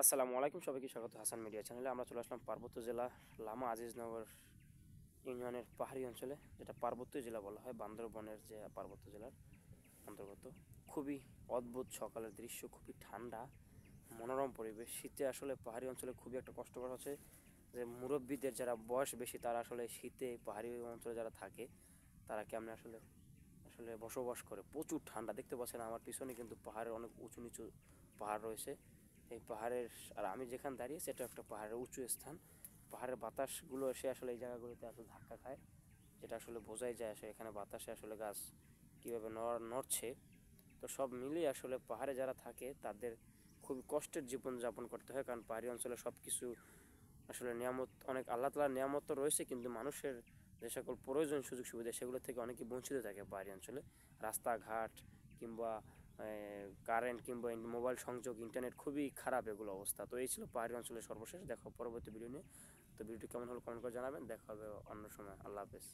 আসসালামু আলাইকুম, সবাইকে স্বাগত হাসান মিডিয়া চ্যানেলে। আমরা চলে আসলাম পার্বত্য জেলা লামা আজিজনগর ইউনিয়নের পাহাড়ি অঞ্চলে, যেটা পার্বত্য জেলা বলা হয়, বান্দরবনের যে পার্বত্য জেলার অন্তর্গত। খুবই অদ্ভুত সকালের দৃশ্য, খুবই ঠান্ডা মনোরম পরিবেশ। শীতে আসলে পাহাড়ি অঞ্চলে খুবই একটা কষ্টকর হচ্ছে যে মুরব্বীদের যারা বয়স বেশি তারা আসলে শীতে পাহাড়ি অঞ্চলে যারা থাকে তারা কেমন আসলে আসলে বসবাস করে। প্রচুর ঠান্ডা, দেখতে পাচ্ছেন আমার পিছনে কিন্তু পাহাড়ের অনেক উঁচু নিচু পাহাড় রয়েছে। এই পাহাড়ের, আর আমি যেখানে দাঁড়িয়ে সেটা একটা পাহাড়ের উঁচু স্থান। পাহাড়ের বাতাসগুলো এসে আসলে এই জায়গাগুলোতে আসলে ধাক্কা খায়, যেটা আসলে বোঝাই যায় আসলে এখানে বাতাসে আসলে গাছ কীভাবে নড়ছে। তো সব মিলিয়ে আসলে পাহাড়ে যারা থাকে তাদের খুবই কষ্টের জীবনযাপন করতে হয়, কারণ পাহাড়ি অঞ্চলে সব কিছু আসলে নিয়ামত, অনেক আল্লাহ তাআলার নিয়ামত তো রয়েছে, কিন্তু মানুষের যে সকল প্রয়োজন সুযোগ সুবিধা সেগুলো থেকে অনেকেই বঞ্চিত থাকে পাহাড়ি অঞ্চলে। রাস্তাঘাট কিংবা কারেন্ট কিংবা মোবাইল সংযোগ, ইন্টারনেট খুবই খারাপ এগুলো অবস্থা। তো এই ছিল পাহাড়ি অঞ্চলের সর্বশেষ। দেখো পরবর্তী ভিডিও নিয়ে। তো ভিডিওটি কেমন হলো কমেন্ট করে জানাবেন। দেখা হবে অন্য সময়। আল্লাহ হাফেজ।